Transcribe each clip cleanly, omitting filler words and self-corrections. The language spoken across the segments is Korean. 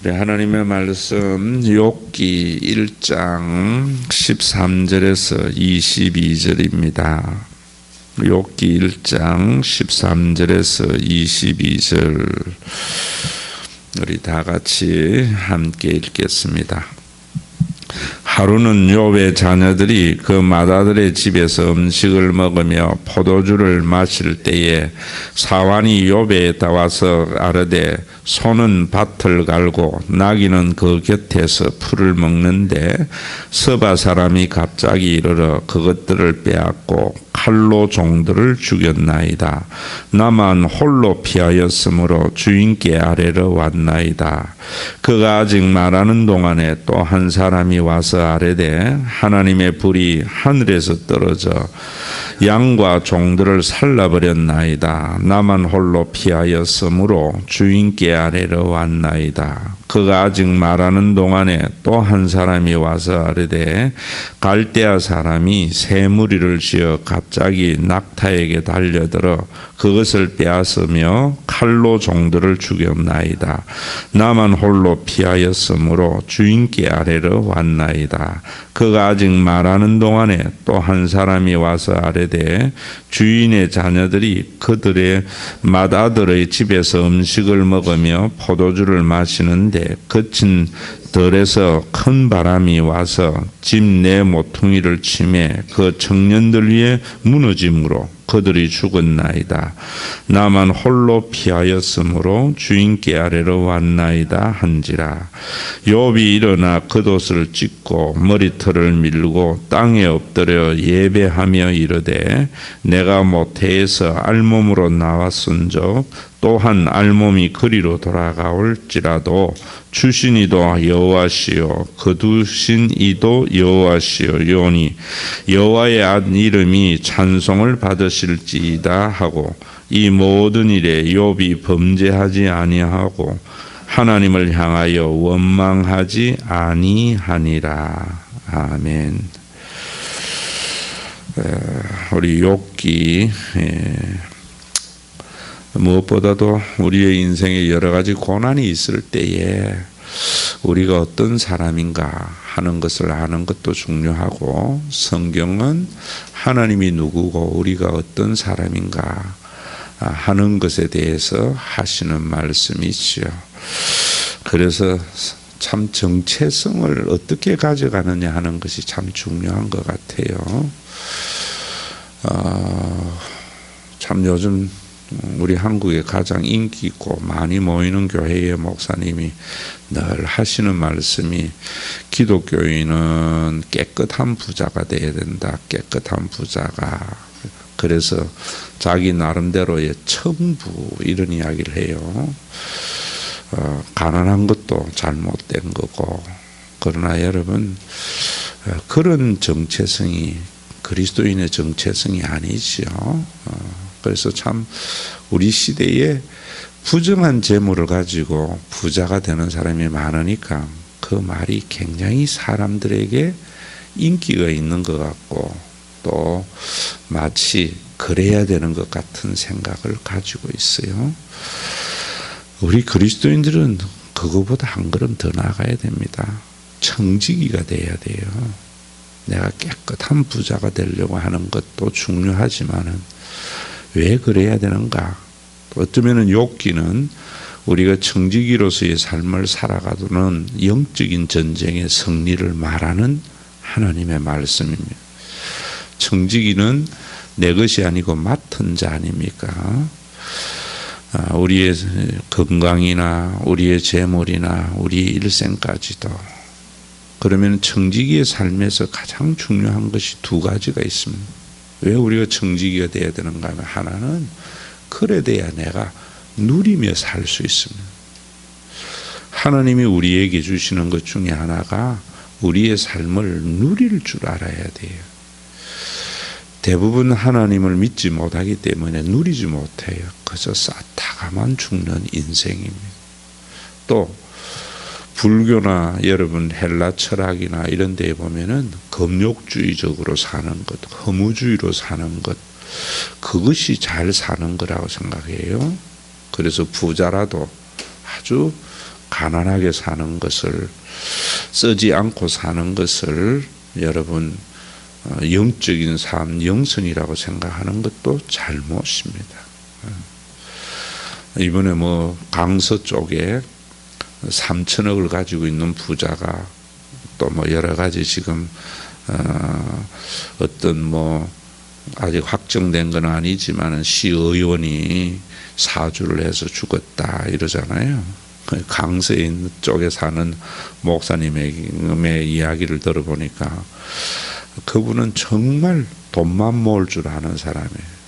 네, 하나님의 말씀 욥기 1장 13절에서 22절입니다. 욥기 1장 13절에서 22절 우리 다 같이 함께 읽겠습니다. 하루는 욥의 자녀들이 그 맏아들의 집에서 음식을 먹으며 포도주를 마실 때에 사환이 욥에 나와서 아르되 소는 밭을 갈고 나귀는 그 곁에서 풀을 먹는데 서바 사람이 갑자기 이르러 그것들을 빼앗고 칼로 종들을 죽였나이다. 나만 홀로 피하였으므로 주인께 아뢰러 왔나이다. 그가 아직 말하는 동안에 또 한 사람이 와서 아뢰되 하나님의 불이 하늘에서 떨어져 양과 종들을 살라버렸나이다. 나만 홀로 피하였으므로 주인께 아뢰러 왔나이다. 그가 아직 말하는 동안에 또 한 사람이 와서 아뢰되 갈대아 사람이 새 무리를 지어 갑자기 낙타에게 달려들어 그것을 빼앗으며 칼로 종들을 죽였나이다. 나만 홀로 피하였으므로 주인께 아뢰러 왔나이다. 그가 아직 말하는 동안에 또 한 사람이 와서 아뢰되 주인의 자녀들이 그들의 맏아들의 집에서 음식을 먹으며 포도주를 마시는데 거친 들에서 큰 바람이 와서 집 내 모퉁이를 치매 그 청년들 위에 무너짐으로 그들이 죽었나이다. 나만 홀로 피하였으므로 주인께 아뢰러 왔나이다 한지라. 욥이 일어나 겉옷을 찢고 머리털을 밀고 땅에 엎드려 예배하며 이르되 내가 모태에서 알몸으로 나왔은즉 또한 알몸이 그리로 돌아가올지라도 주신 이도 여호와시요 거두신 이도 여호와시요니 여호와의 이름이 찬송을 받으실지이다 하고 이 모든 일에 욥이 범죄하지 아니하고 하나님을 향하여 원망하지 아니하니라. 아멘. 우리 욥기 무엇보다도 우리의 인생에 여러 가지 고난이 있을 때에 우리가 어떤 사람인가 하는 것을 아는 것도 중요하고 성경은 하나님이 누구고 우리가 어떤 사람인가 하는 것에 대해서 하시는 말씀이지요. 그래서 참 정체성을 어떻게 가져가느냐 하는 것이 참 중요한 것 같아요. 참 요즘 우리 한국에 가장 인기 있고 많이 모이는 교회의 목사님이 늘 하시는 말씀이 기독교인은 깨끗한 부자가 돼야 된다. 깨끗한 부자가. 그래서 자기 나름대로의 천부 이런 이야기를 해요. 가난한 것도 잘못된 거고. 그러나 여러분 그런 정체성이 그리스도인의 정체성이 아니죠. 그래서 참 우리 시대에 부정한 재물을 가지고 부자가 되는 사람이 많으니까 그 말이 굉장히 사람들에게 인기가 있는 것 같고 또 마치 그래야 되는 것 같은 생각을 가지고 있어요. 우리 그리스도인들은 그거보다 한 걸음 더 나아가야 됩니다. 청지기가 돼야 돼요. 내가 깨끗한 부자가 되려고 하는 것도 중요하지만은 왜 그래야 되는가? 어쩌면 욥기는 우리가 청지기로서의 삶을 살아가는 영적인 전쟁의 승리를 말하는 하나님의 말씀입니다. 청지기는 내 것이 아니고 맡은 자 아닙니까? 우리의 건강이나 우리의 재물이나 우리의 일생까지도. 그러면 청지기의 삶에서 가장 중요한 것이 두 가지가 있습니다. 왜 우리가 청지기가 되어야 되는가 하면 하나는 그래 돼야 내가 누리며 살 수 있습니다. 하나님이 우리에게 주시는 것 중에 하나가 우리의 삶을 누릴 줄 알아야 돼요. 대부분 하나님을 믿지 못하기 때문에 누리지 못해요. 그저 쌓다가만 죽는 인생입니다. 또 불교나 여러분 헬라 철학이나 이런 데에 보면은 금욕주의적으로 사는 것, 허무주의로 사는 것, 그것이 잘 사는 거라고 생각해요. 그래서 부자라도 아주 가난하게 사는 것을, 쓰지 않고 사는 것을 여러분 영적인 삶, 영성이라고 생각하는 것도 잘못입니다. 이번에 뭐 강서 쪽에 3천억을 가지고 있는 부자가 또 뭐 여러 가지 지금 어떤 뭐 아직 확정된 건 아니지만은 시의원이 사주를 해서 죽었다 이러잖아요. 강서에 있는 쪽에 사는 목사님의 이야기를 들어보니까 그분은 정말 돈만 모을 줄 아는 사람이에요.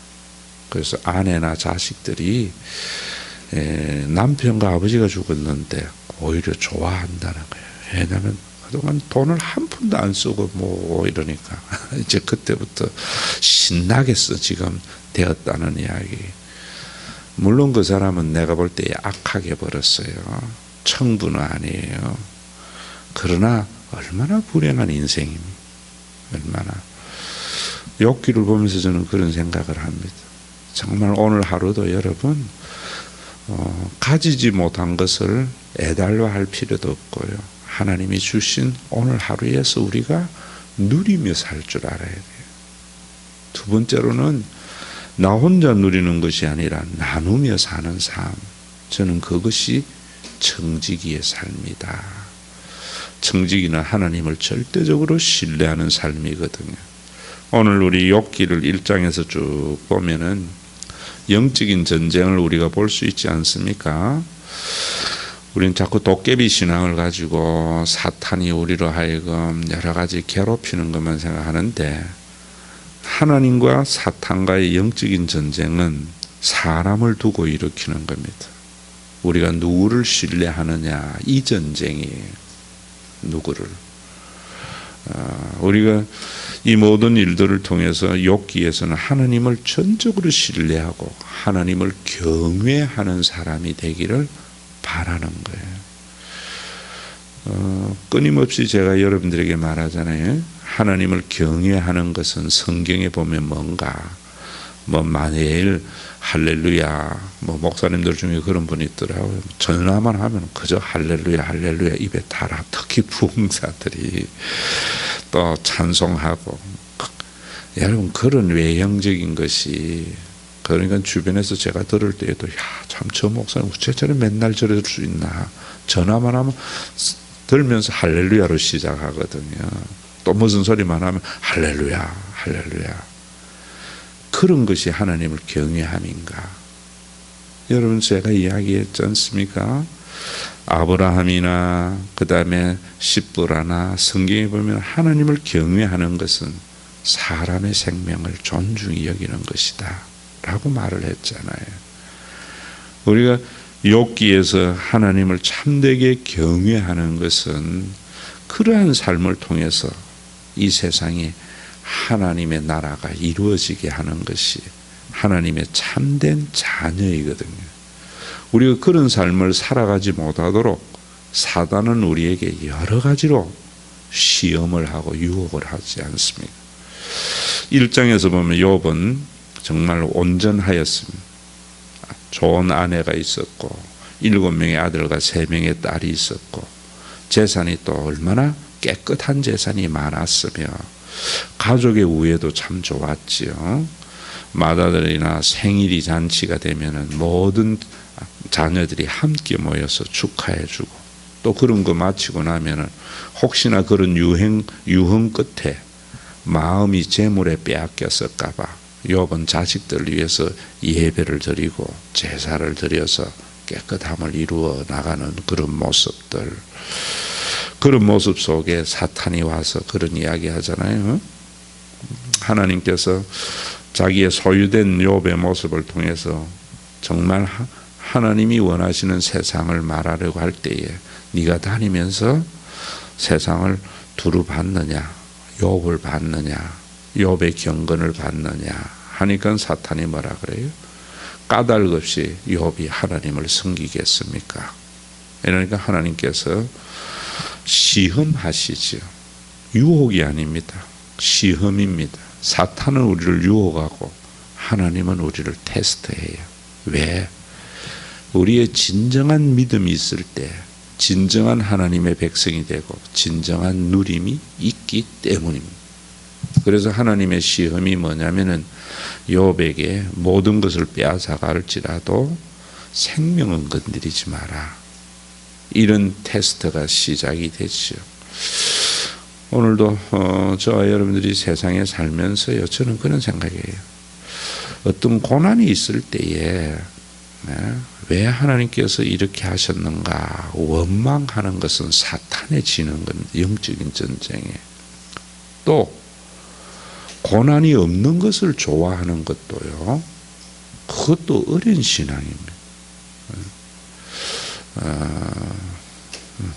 그래서 아내나 자식들이 남편과 아버지가 죽었는데 오히려 좋아한다는 거예요. 왜냐하면 그동안 돈을 한 푼도 안 쓰고 뭐 이러니까 이제 그때부터 신나겠어 지금 되었다는 이야기. 물론 그 사람은 내가 볼 때 악하게 벌었어요. 청부는 아니에요. 그러나 얼마나 불행한 인생입니까? 얼마나. 욥기를 보면서 저는 그런 생각을 합니다. 정말 오늘 하루도 여러분 가지지 못한 것을 애달러할 필요도 없고요. 하나님이 주신 오늘 하루에서 우리가 누리며 살 줄 알아야 돼요. 두 번째로는 나 혼자 누리는 것이 아니라 나누며 사는 삶. 저는 그것이 청지기의 삶이다. 청지기는 하나님을 절대적으로 신뢰하는 삶이거든요. 오늘 우리 욥기를 1장에서 쭉 보면은 영적인 전쟁을 우리가 볼 수 있지 않습니까? 우리는 자꾸 도깨비 신앙을 가지고 사탄이 우리로 하여금 여러 가지 괴롭히는 것만 생각하는데 하나님과 사탄과의 영적인 전쟁은 사람을 두고 일으키는 겁니다. 우리가 누구를 신뢰하느냐 이 전쟁이에요. 누구를. 우리가 이 모든 일들을 통해서 욥기에서는 하나님을 전적으로 신뢰하고 하나님을 경외하는 사람이 되기를 바라는 거예요. 끊임없이 제가 여러분들에게 말하잖아요. 하나님을 경외하는 것은 성경에 보면 뭔가 뭐 만일 할렐루야 뭐 목사님들 중에 그런 분이 있더라고요. 전화만 하면 그저 할렐루야 할렐루야 입에 달아. 특히 부흥사들이 또 찬송하고 여러분 그런 외형적인 것이 그러니까 주변에서 제가 들을 때에도 참 저 목사님 어째저래 맨날 저럴 수 있나. 전화만 하면 들면서 할렐루야로 시작하거든요. 또 무슨 소리만 하면 할렐루야 할렐루야. 그런 것이 하나님을 경외함인가. 여러분 제가 이야기했지 않습니까? 아브라함이나 그 다음에 십부라나 성경에 보면 하나님을 경외하는 것은 사람의 생명을 존중히 여기는 것이다 라고 말을 했잖아요. 우리가 욥기에서 하나님을 참되게 경외하는 것은 그러한 삶을 통해서 이 세상에 하나님의 나라가 이루어지게 하는 것이 하나님의 참된 자녀이거든요. 우리가 그런 삶을 살아가지 못하도록 사단은 우리에게 여러 가지로 시험을 하고 유혹을 하지 않습니까? 1장에서 보면 욥은 정말 온전하였습니다. 좋은 아내가 있었고 7명의 아들과 3명의 딸이 있었고 재산이 또 얼마나 깨끗한 재산이 많았으며 가족의 우애도 참 좋았지요. 맏아들이나 생일이 잔치가 되면은 모든 자녀들이 함께 모여서 축하해주고 또 그런 거 마치고 나면은 혹시나 그런 유흥 끝에 마음이 재물에 빼앗겼을까봐 욥은 자식들 위해서 예배를 드리고 제사를 드려서 깨끗함을 이루어 나가는 그런 모습들. 그런 모습 속에 사탄이 와서 그런 이야기 하잖아요. 하나님께서 자기의 소유된 욥의 모습을 통해서 정말 하나님이 원하시는 세상을 말하려고 할 때에 네가 다니면서 세상을 두루 봤느냐, 욥을 봤느냐, 욥의 경건을 봤느냐 하니까 사탄이 뭐라 그래요? 까닭 없이 욥이 하나님을 섬기겠습니까? 이러니까 하나님께서 시험하시죠. 유혹이 아닙니다. 시험입니다. 사탄은 우리를 유혹하고 하나님은 우리를 테스트해요. 왜? 우리의 진정한 믿음이 있을 때 진정한 하나님의 백성이 되고 진정한 누림이 있기 때문입니다. 그래서 하나님의 시험이 뭐냐면은 욥에게 모든 것을 빼앗아갈지라도 생명은 건드리지 마라. 이런 테스트가 시작이 됐죠. 오늘도 저와 여러분들이 세상에 살면서요, 저는 그런 생각이에요. 어떤 고난이 있을 때에 왜 하나님께서 이렇게 하셨는가 원망하는 것은 사탄의 지는 건 영적인 전쟁에, 또 고난이 없는 것을 좋아하는 것도요, 그것도 어린 신앙입니다.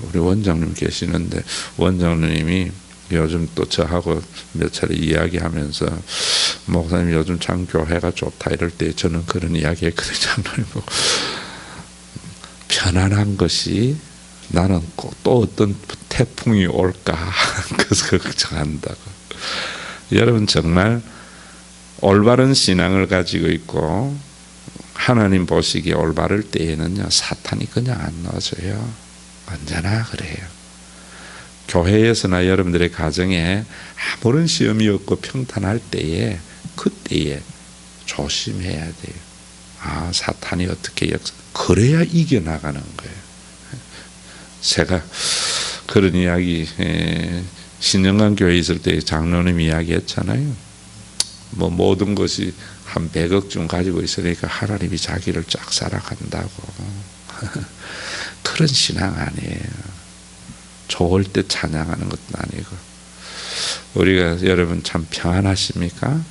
우리 원장님 계시는데 원장님이 요즘 또 저하고 몇 차례 이야기하면서 목사님 요즘 참 교회가 좋다 이럴 때 저는 그런 이야기 했거든요. 장로님 보고 편안한 것이 나는 또 어떤 태풍이 올까 그래서 걱정한다고. 여러분 정말 올바른 신앙을 가지고 있고 하나님 보시기에 올바를 때에는요, 사탄이 그냥 안 넣어줘요. 언제나 그래요. 교회에서나 여러분들의 가정에 아무런 시험이 없고 평탄할 때에, 그때에 조심해야 돼요. 아, 사탄이 어떻게 그래야 이겨나가는 거예요. 제가 그런 이야기, 신영강 교회에 있을 때 장로님 이야기했잖아요. 뭐 모든 것이 한 100억쯤 가지고 있으니까 하나님이 자기를 짝사랑한다고. 그런 신앙 아니에요. 좋을 때 찬양하는 것도 아니고. 우리가 여러분 참 평안하십니까?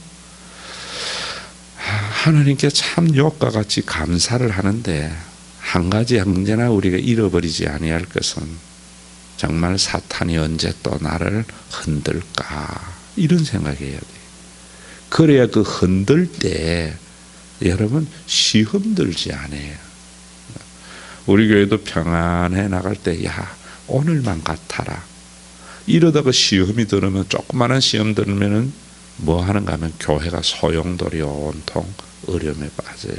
하나님께 참 욥과 같이 감사를 하는데 한 가지 언제나 우리가 잃어버리지 아니할 것은 정말 사탄이 언제 또 나를 흔들까, 이런 생각해야 돼요. 그래야 그 흔들 때 여러분 시험 들지 않아요. 우리 교회도 평안해 나갈 때 야 오늘만 같아라. 이러다가 시험이 들으면, 조그마한 시험 들으면은 뭐 하는가 하면 교회가 소용돌이 온통 어려움에 빠져요.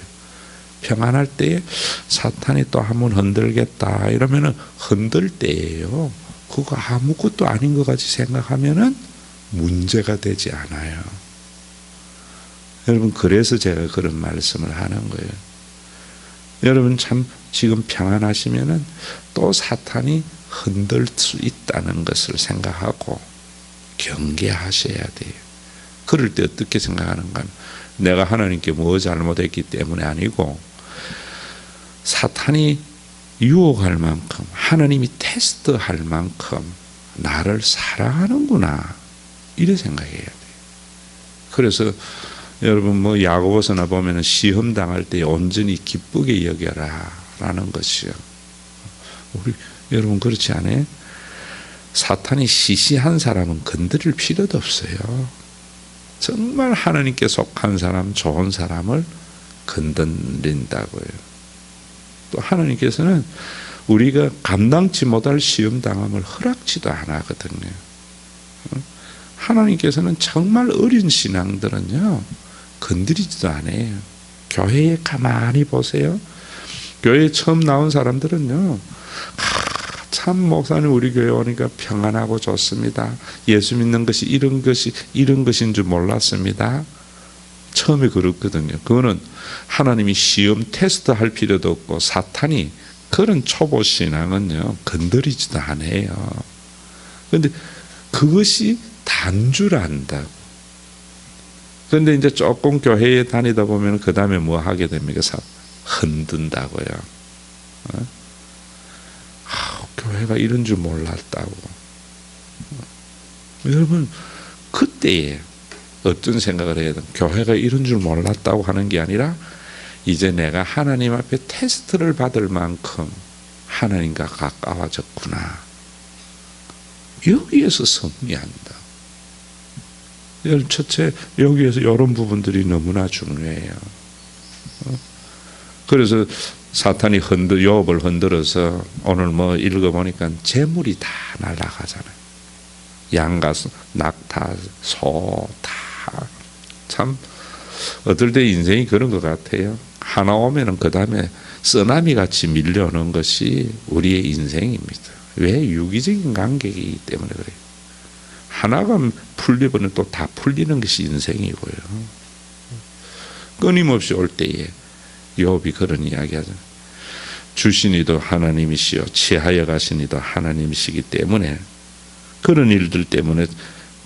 평안할 때에 사탄이 또 한번 흔들겠다 이러면은 흔들 때예요. 그거 아무것도 아닌 것 같이 생각하면은 문제가 되지 않아요. 여러분 그래서 제가 그런 말씀을 하는 거예요. 여러분 참 지금 평안하시면은 또 사탄이 흔들 수 있다는 것을 생각하고 경계하셔야 돼요. 그럴 때 어떻게 생각하는가 하면 내가 하나님께 뭐 잘못했기 때문에 아니고 사탄이 유혹할 만큼, 하나님이 테스트할 만큼 나를 사랑하는구나, 이렇게 생각해야 돼요. 그래서 여러분 뭐 야고보서나 보면은 시험 당할 때 온전히 기쁘게 여겨라 라는 것이요. 우리 여러분 그렇지 않아요? 사탄이 시시한 사람은 건드릴 필요도 없어요. 정말 하나님께 속한 사람, 좋은 사람을 건드린다고요. 또 하나님께서는 우리가 감당치 못할 시험 당함을 허락지도 안 하거든요. 하나님께서는 정말 어린 신앙들은요 건드리지도 않아요. 교회에 가만히 보세요. 교회에 처음 나온 사람들은요, 참 목사님 우리 교회 오니까 평안하고 좋습니다. 예수 믿는 것이 이런 것인 줄 몰랐습니다. 처음에 그렇거든요. 그거는 하나님이 시험 테스트 할 필요도 없고 사탄이 그런 초보 신앙은요 건드리지도 않아요. 그런데 그것이 단 줄 안다고. 그런데 이제 조금 교회에 다니다 보면 그 다음에 뭐 하게 됩니까? 흔든다고요. 교회가 이런 줄 몰랐다고. 여러분 그때에 어떤 생각을 해야 돼? 교회가 이런 줄 몰랐다고 하는 게 아니라 이제 내가 하나님 앞에 테스트를 받을 만큼 하나님과 가까워졌구나. 여기에서 승리한다. 첫째, 여기에서 이런 부분들이 너무나 중요해요. 그래서 사탄이 욥을 흔들어서 오늘 뭐 읽어보니까 재물이 다 날아가잖아요. 양과 낙타, 소 다. 참 어떨 때 인생이 그런 것 같아요. 하나 오면은 그 다음에 쓰나미 같이 밀려오는 것이 우리의 인생입니다. 왜? 유기적인 관계이기 때문에 그래요. 하나가 풀리면 또 다 풀리는 것이 인생이고요. 끊임없이 올 때에 욥이 그런 이야기하잖아요. 주신 이도 하나님이시요 취하여 가신 이도 하나님이시기 때문에 그런 일들 때문에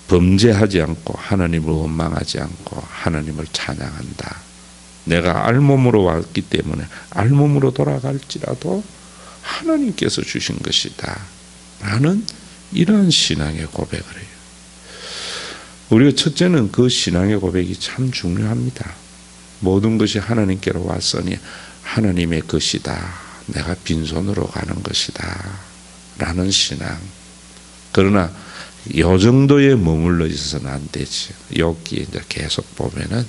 범죄하지 않고 하나님을 원망하지 않고 하나님을 찬양한다. 내가 알몸으로 왔기 때문에 알몸으로 돌아갈지라도 하나님께서 주신 것이다 라는 이러한 신앙의 고백을 해요. 우리가 첫째는 그 신앙의 고백이 참 중요합니다. 모든 것이 하나님께로 왔으니 하나님의 것이다. 내가 빈손으로 가는 것이다 라는 신앙. 그러나 이 정도에 머물러 있어서는 안 되지. 여기에 이제 계속 보면은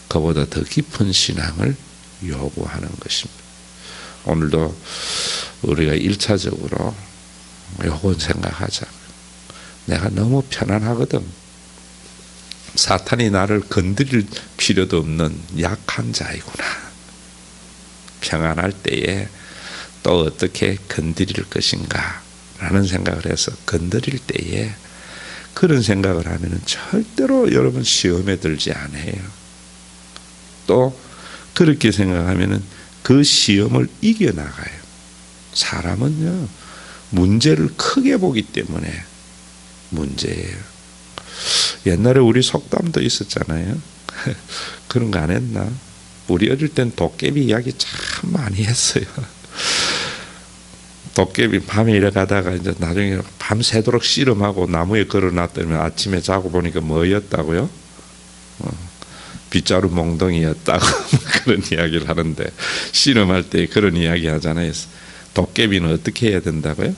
그보다 더 깊은 신앙을 요구하는 것입니다. 오늘도 우리가 1차적으로 요건 생각하자. 내가 너무 편안하거든. 사탄이 나를 건드릴 필요도 없는 약한 자이구나. 평안할 때에 또 어떻게 건드릴 것인가 라는 생각을 해서 건드릴 때에 그런 생각을 하면 절대로 여러분 시험에 들지 않아요. 또 그렇게 생각하면 그 시험을 이겨나가요. 사람은요 문제를 크게 보기 때문에 문제예요. 옛날에 우리 속담도 있었잖아요. 그런 거 안 했나? 우리 어릴 땐 도깨비 이야기 참 많이 했어요. 도깨비 밤에 일어가다가 이제 나중에 밤새도록 씨름하고 나무에 걸어놨더니 아침에 자고 보니까 뭐였다고요? 빗자루 몽덩이였다고 그런 이야기를 하는데 씨름할 때 그런 이야기 하잖아요. 도깨비는 어떻게 해야 된다고요?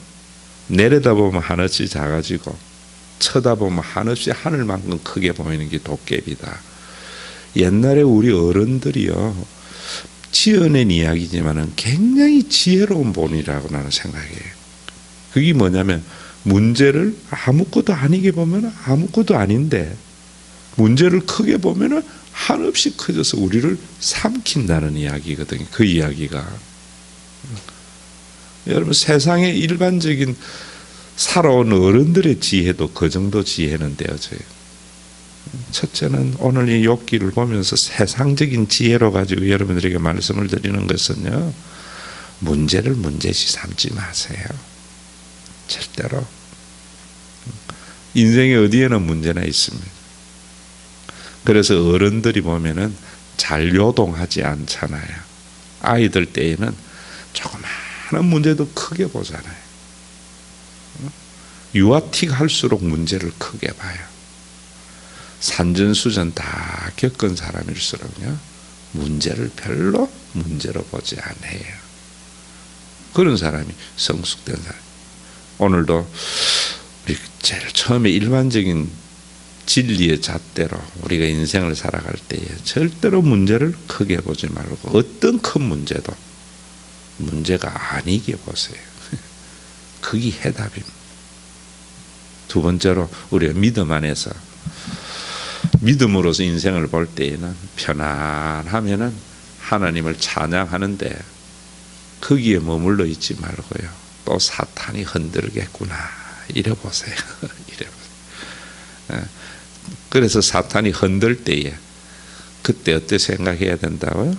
내려다보면 한없이 작아지고 쳐다보면 한없이 하늘만큼 크게 보이는 게 도깨비다. 옛날에 우리 어른들이요 지어낸 이야기지만은 굉장히 지혜로운 본이라고 나는 생각해요. 그게 뭐냐면 문제를 아무것도 아니게 보면 아무것도 아닌데 문제를 크게 보면은 한없이 커져서 우리를 삼킨다는 이야기거든요. 그 이야기가 여러분 세상의 일반적인 살아온 어른들의 지혜도 그 정도 지혜는 되어져요. 첫째는 오늘 이 욥기를 보면서 세상적인 지혜로 가지고 여러분들에게 말씀을 드리는 것은요. 문제를 문제시 삼지 마세요. 절대로. 인생의 어디에나 문제나 있습니다. 그래서 어른들이 보면은 잘 요동하지 않잖아요. 아이들 때에는 조그마한 문제도 크게 보잖아요. 유아틱 할수록 문제를 크게 봐요. 산전수전 다 겪은 사람일수록요 문제를 별로 문제로 보지 않아요. 그런 사람이 성숙된 사람. 오늘도 우리 제일 처음에 일반적인 진리의 잣대로 우리가 인생을 살아갈 때에 절대로 문제를 크게 보지 말고 어떤 큰 문제도 문제가 아니게 보세요. 그게 해답입니다. 두 번째로 우리가 믿음 안에서 믿음으로서 인생을 볼 때에는 편안하면은 하나님을 찬양하는데 거기에 머물러 있지 말고요. 또 사탄이 흔들겠구나. 이래 보세요. 이래 보세요. 그래서 사탄이 흔들 때에 그때 어떻게 생각해야 된다고요?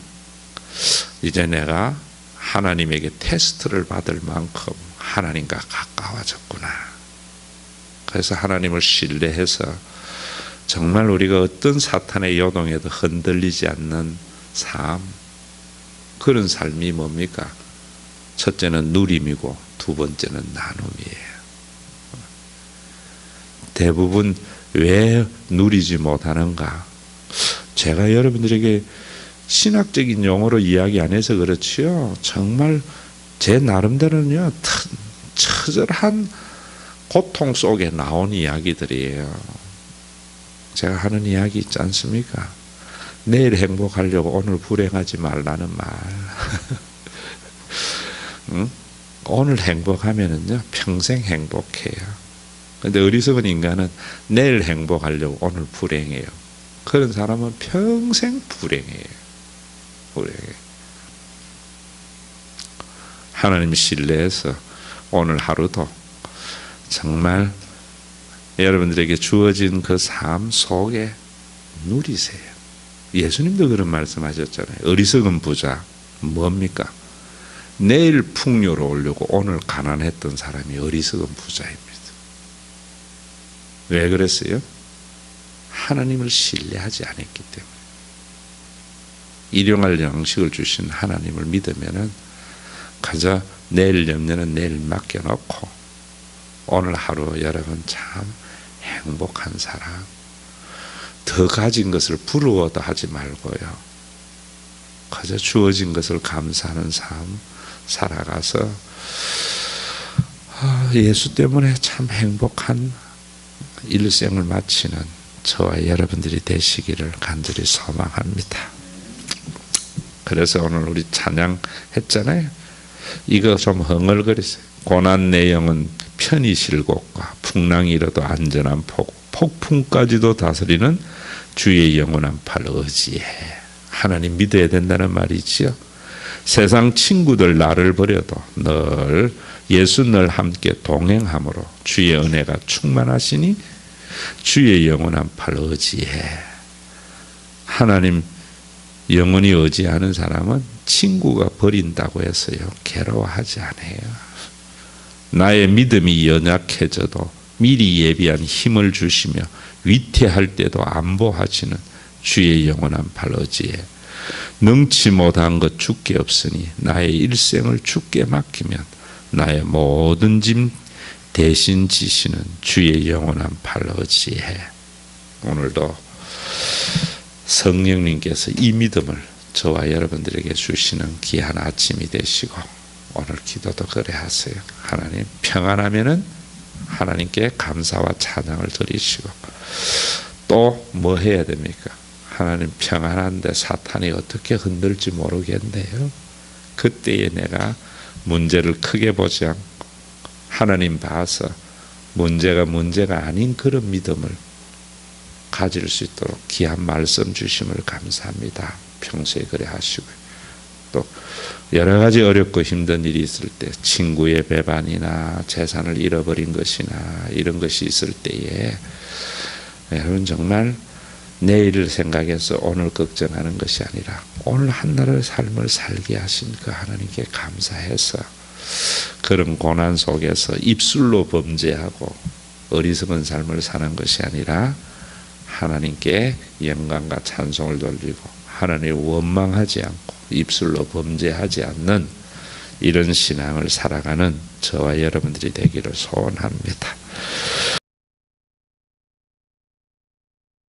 이제 내가 하나님에게 테스트를 받을 만큼 하나님과 가까워졌구나. 그래서 하나님을 신뢰해서 정말 우리가 어떤 사탄의 요동에도 흔들리지 않는 삶, 그런 삶이 뭡니까? 첫째는 누림이고 두 번째는 나눔이에요. 대부분 왜 누리지 못하는가? 제가 여러분들에게 신학적인 용어로 이야기 안 해서 그렇지요. 정말 제 나름대로는요, 처절한 고통 속에 나온 이야기들이에요. 제가 하는 이야기 있지 않습니까? 내일 행복하려고 오늘 불행하지 말라는 말. 응? 오늘 행복하면은요, 평생 행복해요. 근데 어리석은 인간은 내일 행복하려고 오늘 불행해요. 그런 사람은 평생 불행해요. 불행해. 하나님 신뢰해서 오늘 하루도 정말 여러분들에게 주어진 그 삶 속에 누리세요. 예수님도 그런 말씀하셨잖아요. 어리석은 부자 뭡니까? 내일 풍요로 오려고 오늘 가난했던 사람이 어리석은 부자입니다. 왜 그랬어요? 하나님을 신뢰하지 않았기 때문에. 일용할 양식을 주신 하나님을 믿으면은 가져 내일 염려는 내일 맡겨놓고 오늘 하루 여러분 참 행복한 사람, 더 가진 것을 부러워도 하지 말고요, 가져 주어진 것을 감사하는 삶 살아가서 예수 때문에 참 행복한 일생을 마치는 저와 여러분들이 되시기를 간절히 소망합니다. 그래서 오늘 우리 찬양했잖아요. 이거 좀 흥얼거리세요. 고난 내 영은 편히 쉴 곳과 풍랑이 일어도 안전한 폭풍까지도 다스리는 주의 영원한 팔 의지해. 하나님 믿어야 된다는 말이지요. 세상 친구들 나를 버려도 늘 예수 늘 함께 동행함으로 주의 은혜가 충만하시니 주의 영원한 팔 의지해. 하나님 영원히 의지하는 사람은 친구가 버린다고 해서요 괴로워하지 않아요. 나의 믿음이 연약해져도 미리 예비한 힘을 주시며 위태할 때도 안보하시는 주의 영원한 팔 의지해. 능치 못한 것 주께 없으니 나의 일생을 주께 맡기면 나의 모든 짐 대신 지시는 주의 영원한 팔 의지해. 오늘도 성령님께서 이 믿음을 저와 여러분들에게 주시는 귀한 아침이 되시고 오늘 기도도 그래 하세요. 하나님 평안하면은 하나님께 감사와 찬양을 드리시고 또 뭐 해야 됩니까? 하나님 평안한데 사탄이 어떻게 흔들지 모르겠네요. 그때에 내가 문제를 크게 보지 않고 하나님 봐서 문제가 아닌 그런 믿음을 가질 수 있도록 귀한 말씀 주심을 감사합니다. 평소에 그래 하시고요. 또 여러 가지 어렵고 힘든 일이 있을 때 친구의 배반이나 재산을 잃어버린 것이나 이런 것이 있을 때에 여러분 정말 내일을 생각해서 오늘 걱정하는 것이 아니라 오늘 한날의 삶을 살게 하신 그 하나님께 감사해서 그런 고난 속에서 입술로 범죄하고 어리석은 삶을 사는 것이 아니라 하나님께 영광과 찬송을 돌리고 하나님을 원망하지 않고 입술로 범죄하지 않는 이런 신앙을 살아가는 저와 여러분들이 되기를 소원합니다.